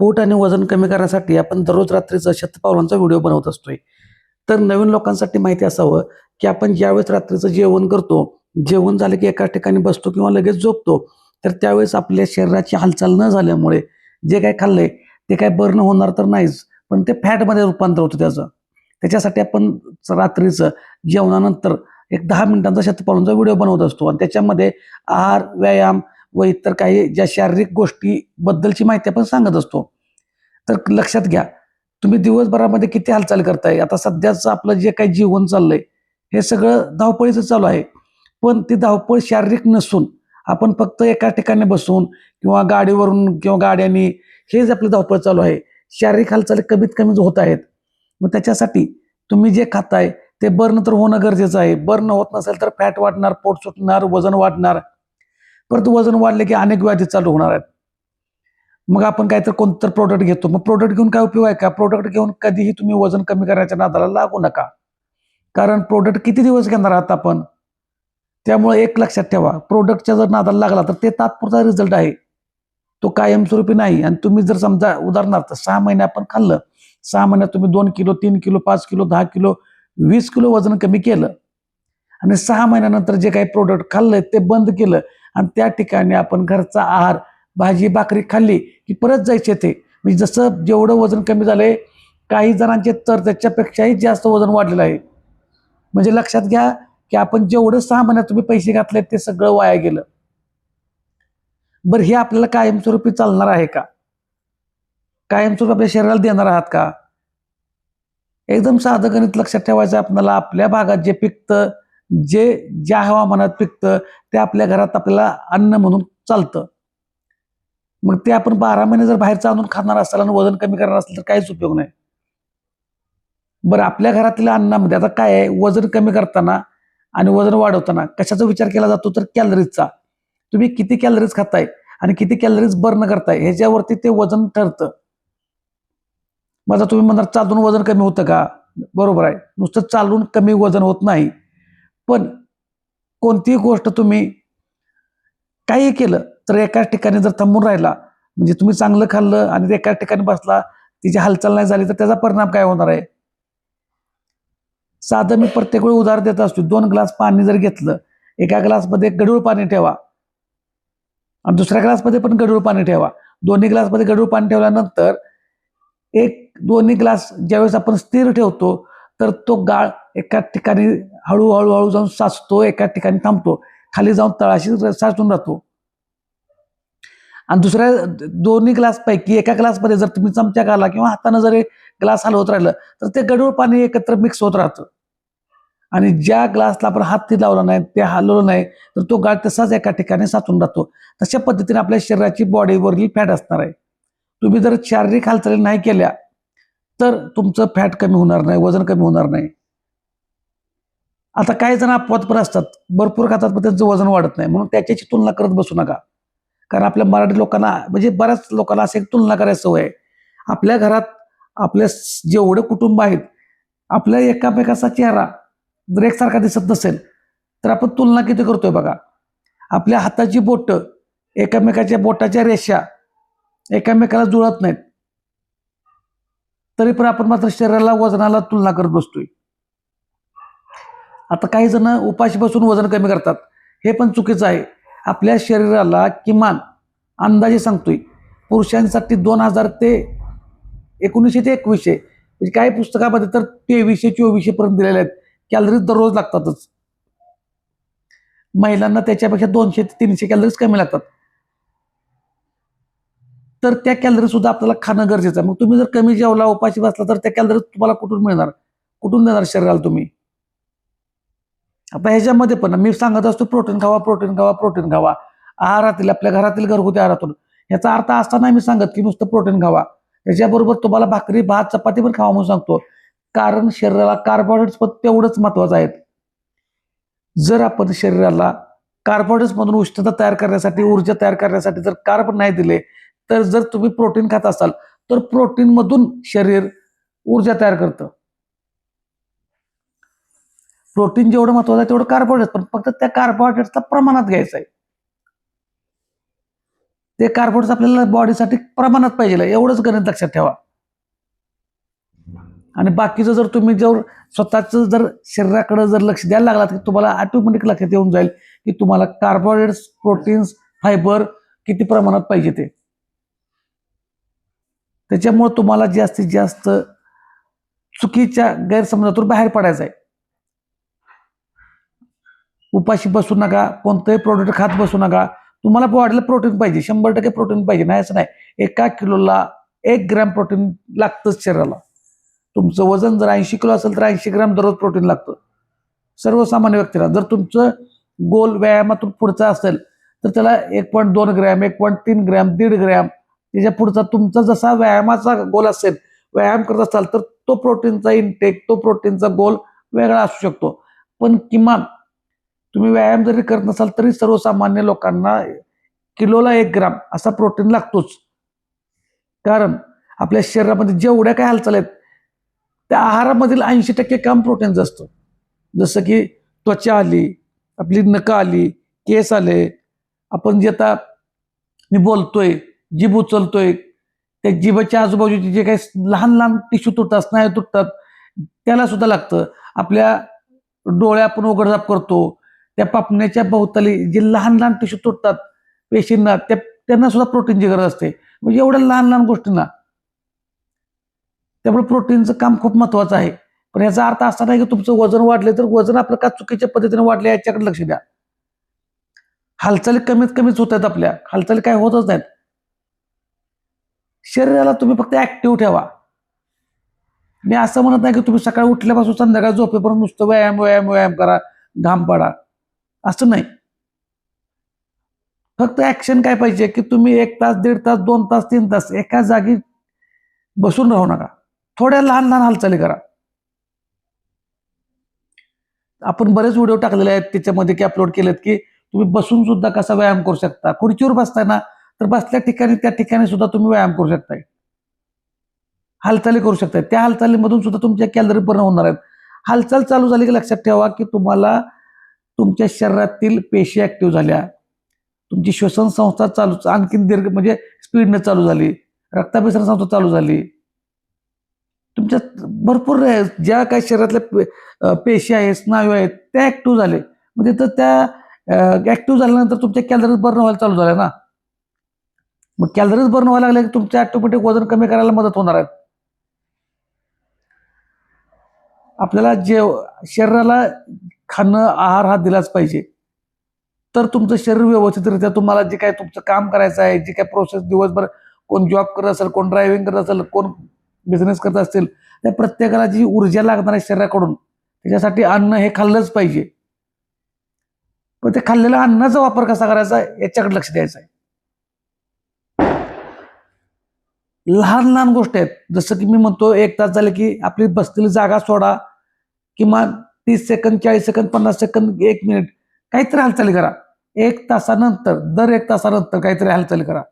पोट आणि वजन कमी करण्यासाठी आपण दररोज रात्रीचा शतपावलांचा व्हिडिओ बनवत असतोय. तर नवीन लोकांसाठी माहिती असावं, की आपण ज्यावेळेस रात्रीचं जेवण करतो, जेवण झालं की एका ठिकाणी बसतो किंवा लगेच झोपतो. तर त्यावेळेस आपल्या शरीराची हालचाल न झाल्यामुळे जे काही खाल्लंय ते काही बर्न होणार तर नाहीच, पण ते फॅटमध्ये रूपांतर होतं त्याचं. त्याच्यासाठी आपण रात्रीचं जेवणानंतर एक 10 मिनिटांचा शतपावलांचा व्हिडिओ बनवत असतो आणि त्याच्यामध्ये आहार, व्यायाम व इतर काही ज्या शारीरिक गोष्टीबद्दलची माहिती आपण सांगत असतो. तर लक्षात घ्या, तुम्ही दिवसभरामध्ये किती हालचाल करताय. आता सध्याचं आपलं जे काही जीवन चाललंय, हे सगळं धावपळीचं चालू आहे. पण ती धावपळ शारीरिक नसून आपण फक्त एका ठिकाणी बसून किंवा गाडीवरून किंवा गाड्यांनी हेच आपली धावपळ चालू आहे. शारीरिक हालचाली कमीत कमी होत आहेत. मग त्याच्यासाठी तुम्ही जे खाताय ते बर्न तर होणं गरजेचं आहे. बर्न होत नसेल तर फॅट वाढणार, पोट सुटणार, वजन वाढणार. परंतु वजन वाढले की अनेक व्याधी चालू होणार आहेत. मग आपण काहीतरी कोणतं प्रोडक्ट घेतो. मग प्रोडक्ट घेऊन काय उपयोग आहे का? प्रोडक्ट घेऊन कधीही तुम्ही वजन कमी करण्याच्या नादाला लागू नका. कारण प्रोडक्ट किती दिवस घेणार आहात आपण? त्यामुळे एक लक्षात ठेवा, प्रोडक्टच्या जर नादाला लागला तर ते तात्पुरता रिझल्ट आहे. तो कायमस्वरूपी नाही. आणि तुम्ही जर समजा उदाहरणार्थ 6 महिने आपण खाल्लं, 6 महिन्यात तुम्ही 2 kilo, 3 kilo, 5 kilo, 10 kilo, 20 kilo वजन कमी केलं आणि 6 महिन्यानंतर जे काही प्रोडक्ट खाल्लंय ते बंद केलं आणि त्या ठिकाणी आपण घरचा आहार, भाजी भाकरी खाल्ली की परत जायचे ते. म्हणजे जसं जेवढं वजन कमी झालंय, काही जणांचे तर त्याच्यापेक्षाही जास्त वजन वाढलेलं आहे. म्हणजे लक्षात घ्या, की आपण जेवढं 6 महिन्यात तुम्ही पैसे घातले ते सगळं वाया गेलं. बरं, हे आपल्याला कायमस्वरूपी चालणार आहे का? कायमस्वरूपी आपल्या शरीराला देणार आहात का? एकदम साधं गणित लक्षात ठेवायचं आपल्याला. आपल्या भागात जे पिकतं, जे ज्या हवामानात पिकतं, ते आपल्या घरात आपल्याला अन्न म्हणून चालतं. मग ते आपण 12 महिने जर बाहेरचं आणून खाणार असाल आणि वजन कमी करणार असेल तर काहीच उपयोग नाही. बरं, आपल्या घरातल्या अन्नामध्ये आता काय आहे, वजन कमी करताना आणि वजन वाढवताना कशाचा विचार केला जातो तर कॅलरीजचा. तुम्ही किती कॅलरीज खाताय आणि किती कॅलरीज बर्न करताय ह्याच्यावरती ते वजन ठरतं. माझा तुम्ही म्हणणार चालून वजन कमी होतं का? बरोबर आहे, नुसतं चालून कमी वजन होत नाही. पण कोणतीही गोष्ट तुम्ही काही केलं तर एकाच ठिकाणी जर थांबून राहिला, म्हणजे तुम्ही चांगलं खाल्लं आणि एकाच ठिकाणी बसला, तिची हालचाल नाही झाली तर त्याचा परिणाम काय होणार आहे? साधं मी प्रत्येक वेळी उदाहरण देत असतो. 2 ग्लास पाणी जर घेतलं, एका ग्लासमध्ये गढूळ पाणी ठेवा आणि दुसऱ्या ग्लासमध्ये पण गढूळ पाणी ठेवा. दोन्ही ग्लासमध्ये गढूळ पाणी ठेवल्यानंतर दोन्ही ग्लास ज्यावेळेस आपण स्थिर ठेवतो, तर तो गाळ एका ठिकाणी हळू जाऊन साचतो, एका ठिकाणी थांबतो, खाली जाऊन तळाशी साचून राहतो. आणि दुसऱ्या दोन्ही ग्लासपैकी एका ग्लासमध्ये जर तुम्ही चमचा घाला किंवा हाताने जर ग्लास हलवत राहिलं, तर ते गढूळ पाणी एकत्र मिक्स होत राहतं. आणि ज्या ग्लासला आपण हात लावला नाही, ते हलवलं नाही, तर तो गाळ तसाच एका ठिकाणी साचून राहतो. तशा पद्धतीने आपल्या शरीराची बॉडीवरील फॅट असणार आहे. तुम्ही जर शारीरिक हालचाली नाही केल्या तर तुमचं फॅट कमी होणार नाही, वजन कमी होणार नाही. आता काही जण अपवाद पण असतात, भरपूर खातात पण त्यांचं वजन वाढत नाही, म्हणून त्याच्याशी तुलना करत बसू नका. कारण आपल्या मराठी लोकांना, म्हणजे बऱ्याच लोकांना अशी तुलना करायची सवय आहे. आपल्या घरात आपल्या जेवढं कुटुंब आहेत, आपल्या एकामेकाचा चेहरा जर एकसारखा दिसत नसेल तर आपण तुलना किती करतोय बघा. आपल्या हाताची बोटं, एकामेकाच्या बोटाच्या रेषा एकामेकाला जुळत नाहीत, तरी पण आपण मात्र शरीराला, वजनाला तुलना करत बसतोय. आता काही जण उपाशी बसून वजन कमी करतात, हे पण चुकीचं आहे. आपल्या शरीराला किमान अंदाजे सांगतोय, पुरुषांसाठी 2000 ते 1900 ते 2100, म्हणजे काही पुस्तकामध्ये तर 2300-2400 पर्यंत दिलेले आहेत कॅलरीज दररोज लागतातच. महिलांना त्याच्यापेक्षा 200 ते 300 कॅलरीज कमी लागतात. तर त्या कॅलरी सुद्धा आपल्याला खाणं गरजेचं आहे. मग तुम्ही जर कमी जेवला, उपाशी बसला, तर त्या कॅलरीज तुम्हाला कुठून मिळणार? कुठून देणार शरीराला तुम्ही? आता ह्याच्यामध्ये पण मी सांगत असतो, प्रोटीन खावा, प्रोटीन खावा, प्रोटीन खावा. आहारातील, आपल्या घरातील घरगुती आहारातून. याचा अर्थ असा नाही मी सांगत की नुसतं प्रोटीन खावा. त्याच्याबरोबर तुम्हाला भाकरी, भात, चपाती पण खावा म्हणून सांगतो. कारण शरीराला कार्बोहायड्रेट्स पण तेवढंच महत्वाचं आहे. जर आपण शरीराला कार्बोहायड्रेट्स मधून उष्णता तयार करण्यासाठी, ऊर्जा तयार करण्यासाठी जर कार्ब नाही दिले, तर जर तुम्ही प्रोटीन खात असाल तर प्रोटीन मधून शरीर ऊर्जा तयार करतं. प्रोटीन जेवढं महत्वाचं आहे तेवढं कार्बोहायड्रेट, पण फक्त त्या कार्बोहायड्रेट्सला प्रमाणात घ्यायचं आहे. ते कार्बोहायड्रेट्स आपल्याला बॉडीसाठी प्रमाणात पाहिजे, एवढंच गणित लक्षात ठेवा. आणि बाकीचं जर तुम्ही स्वतःचं जर शरीराकडे जर लक्ष द्यायला लागलात की तुम्हाला ऑटोमॅटिक लक्षात येऊन जाईल की तुम्हाला कार्बोहायड्रेट्स, प्रोटीन्स, फायबर किती प्रमाणात पाहिजे ते. त्याच्यामुळे तुम्हाला जास्तीत जास्त चुकीच्या गैरसमजातून बाहेर पडायचं आहे. उपाशी बसू नका, कोणतंही प्रोडक्ट खात बसू नका. तुम्हाला बॉडीला प्रोटीन पाहिजे, 100% प्रोटीन पाहिजे, नाही असं नाही. 1 किलोला 1 ग्रॅम प्रोटीन लागतंच शरीराला. तुमचं वजन जर 80 किलो असेल तर 80 ग्रॅम दररोज प्रोटीन लागतं सर्वसामान्य व्यक्तीला. जर तुमचं गोल व्यायामातून पुढचा असेल तर त्याला 1.2 ग्रॅम, 1.3 ग्रॅम, 1.5 ग्रॅम, त्याच्या पुढचा तुमचा जसा व्यायामाचा गोल असेल, व्यायाम करत असाल तर तो प्रोटीनचा इनटेक, तो प्रोटीनचा गोल वेगळा असू शकतो. पण किमान तुम्ही व्यायाम जरी करत नसाल तरी सर्वसामान्य लोकांना किलोला 1 ग्राम असा प्रोटीन लागतोच. कारण आपल्या शरीरामध्ये जेवढ्या काय हालचाल आहेत त्या आहारामधील 80% काम प्रोटीनचं असतं. जसं की त्वचा आली, आपली नखं आली, केस आले, आपण जे आता मी बोलतोय, जीभ उचलतोय, त्या जिभेच्या आजूबाजूचे जे काही लहान लहान टिश्यू तुटतात, स्नायू तुटतात, त्याला सुद्धा लागतं. आपल्या डोळे आपण उघडझाप करतो, त्या पापण्याच्या भोवताली जे लहान लहान टिश्यू तुटतात पेशींना, त्यांना सुद्धा प्रोटीनची गरज असते. म्हणजे एवढ्या लहान लहान गोष्टींना. त्यामुळे प्रोटीनचं काम खूप महत्वाचं आहे. पण याचा अर्थ असा नाही की तुमचं वजन वाढले तर वजन आपलं का चुकीच्या पद्धतीने वाढले याच्याकडे लक्ष द्या. हालचाली कमीत कमीच होत आहेत, आपल्या हालचाली काय होतच नाहीत. शरीराला तुम्ही फक्त ऍक्टिव्ह ठेवा. मी असं म्हणत नाही की तुम्ही सकाळी उठल्यापासून संध्याकाळी झोपेपर्यंत नुसतं व्यायाम व्यायाम व्यायाम करा, घाम पाडा, असं नाही. फक्त ऍक्शन काय पाहिजे की तुम्ही 1 तास, 1.5 तास, 2 तास, 3 तास एका जागी बसून राहू नका. थोड्या लहान लहान हालचाली करा. आपण बरेच व्हिडिओ टाकलेले आहेत त्याच्यामध्ये की अपलोड केलेत की तुम्ही बसून सुद्धा कसा व्यायाम करू शकता. खुर्चीवर बसताय ना तर बसल्या ठिकाणी त्या ठिकाणी सुद्धा तुम्ही व्यायाम करू शकताय, हालचाली करू शकताय. त्या हालचालीमधून सुद्धा तुमच्या कॅलरी बर्न होणार आहेत. हालचाल चालू झाली की लक्षात ठेवा की तुम्हाला तुमच्या शरीरातील पेशी ऍक्टिव्ह झाल्या, तुमची श्वसन संस्था चालू आणखीन दीर्घ म्हणजे स्पीडने चालू झाली, रक्ताभिसरण संस्था चालू झाली. तुमच्यात भरपूर ज्या काही शरीरातल्या पेशी आहेत, स्नायू आहेत, त्या ऍक्टिव्ह झाले. म्हणजे तर त्या ऍक्टिव्ह झाल्यानंतर तुमच्या कॅलरीज बर्न व्हायला चालू झाल्या ना. मग कॅलरीज बर्न व्हायला लागल्या की तुमच्या ऑटोमॅटिक वजन कमी करायला मदत होणार आहे. आपल्याला शरीराला खाणं, आहार हा दिलाच पाहिजे. तर तुमचं शरीर व्यवस्थितरित्या तुम्हाला जे काय तुमचं काम करायचं आहे, जे काय प्रोसेस दिवसभर कोण जॉब करत असेल, कोण ड्रायव्हिंग करत असेल, कोण बिझनेस करत असतील, त्या प्रत्येकाला जी ऊर्जा लागणार आहे शरीराकडून त्याच्यासाठी अन्न हे खाल्लंच पाहिजे. पण ते खाल्लेल्या अन्नाचा वापर कसा करायचा याच्याकडे लक्ष द्यायचं आहे. लहान लहान गोष्टी आहेत. जसं की मी म्हणतो 1 तास झाले की आपली बसलेली जागा सोडा, किमान 30 सेकंद, 40 सेकंद, 50 सेकंद, 1 मिनिट काहीतरी हालचाली करा. 1 तासानंतर, दर 1 तासानंतर काहीतरी हालचाली करा.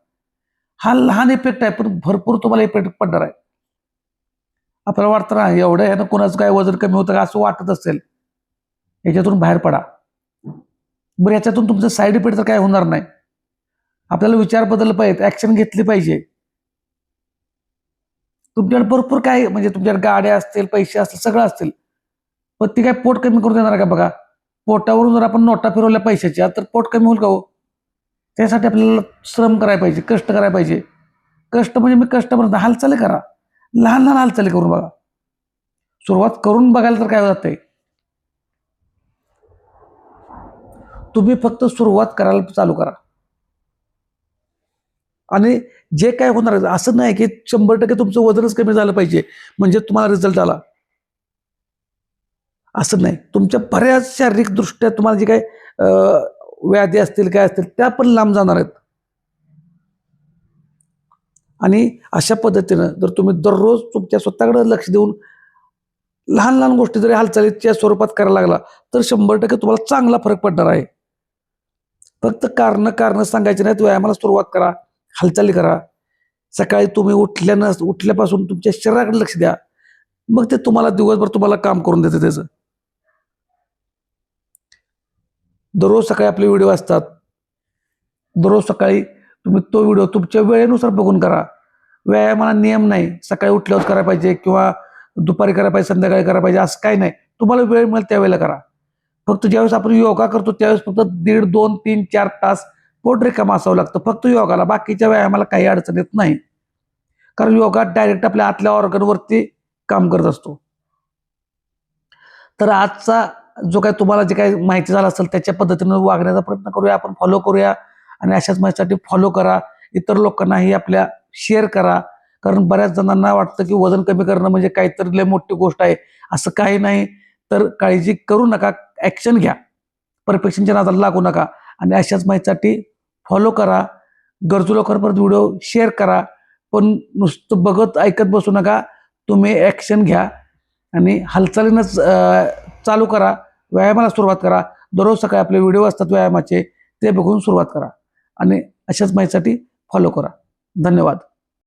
हा लहान इफेक्ट आहे पण भरपूर तुम्हाला इफेक्ट पडणार आहे. आपल्याला वाटतं ना एवढं ह्यानं कोणाचं काय वजन कमी होतं का असं वाटत असेल, याच्यातून बाहेर पडा. बरं, याच्यातून तुमचं साईड इफेक्ट तर काय होणार नाही. आपल्याला विचार बदलले पाहिजेत, ऍक्शन घेतली पाहिजे. तुमच्याकडे भरपूर काय म्हणजे तुमच्याकडे गाड्या असतील, पैसे असतील, सगळं असतील, पण ती काय पोट कमी करून देणार का? बघा, पोटावरून जर आपण नोटा फिरवल्या पैशाच्या तर पोट कमी होईल का हो? त्यासाठी आपल्याला श्रम करायला पाहिजे, कष्ट करायला पाहिजे. कष्ट म्हणजे मी कष्ट म्हणतो, हालचाली करा, लहान लहान हालचाली करून बघा. सुरुवात करून बघायला तर काय होतंय. तुम्ही फक्त सुरुवात करायला चालू करा. आणि जे काय होणार आहे असं नाही की 100% तुमचं वजनच कमी झालं पाहिजे म्हणजे तुम्हाला रिझल्ट आला, असं नाही. तुमच्या बऱ्याच शारीरिक दृष्ट्या तुम्हाला जे काही व्याधी असतील, काय असतील, त्या पण लांब जाणार आहेत. आणि अशा पद्धतीनं जर तुम्ही दररोज तुमच्या स्वतःकडे लक्ष देऊन लहान लहान गोष्टी जरी हालचालीच्या स्वरूपात करायला लागला तर 100% तुम्हाला चांगला फरक पडणार आहे. फक्त कारण सांगायचे नाहीत. व्यायामाला सुरुवात करा, हालचाली करा. सकाळी तुम्ही उठल्यापासून तुमच्या शरीराकडे लक्ष द्या. मग ते तुम्हाला दिवसभर तुम्हाला काम करून देते त्याचं. दररोज सकाळी आपले व्हिडिओ असतात. दररोज सकाळी तुम्ही तो व्हिडिओ तुमच्या वेळेनुसार बघून करा. व्यायामाला नियम नाही, सकाळी उठल्यावर करायला पाहिजे किंवा दुपारी करायला पाहिजे, संध्याकाळी करायला पाहिजे असं काही नाही. तुम्हाला वेळ मिळेल त्यावेळेला करा. फक्त ज्यावेळेस आपण योगा करतो त्यावेळेस फक्त 1.5, 2, 3, 4 तास पोट रिकामं असावं लागतं फक्त योगाला. बाकीच्या व्यायामाला काही अडचण येत नाही, कारण योगा डायरेक्ट आपल्या आतल्या ऑर्गनवरती काम करत असतो. तर आजचा जो काही तुम्हाला जे काही माहिती झालं असेल त्याच्या पद्धतीनं वागण्याचा प्रयत्न करूया, आपण फॉलो करूया आणि अशाच माहितीसाठी फॉलो करा. इतर लोकांनाही आपल्या शेअर करा, कारण बऱ्याच जणांना वाटतं की वजन कमी करणं म्हणजे काहीतरी लय मोठी गोष्ट आहे. असं काही नाही. तर काळजी करू नका, ॲक्शन घ्या, परफेक्शनच्या नादाला लागू नका आणि अशाच माहितीसाठी फॉलो करा. गरजू लोकांपर्यंत व्हिडिओ शेअर करा, पण नुसतं बघत ऐकत बसू नका. तुम्ही ॲक्शन घ्या आणि हालचालीनंच चालू करा. व्यायामाला सुरुवात करा. दररोज सकाळी आपले व्हिडिओ असतात व्यायामाचे, ते बघून सुरुवात करा आणि अशाच माहितीसाठी फॉलो करा. धन्यवाद.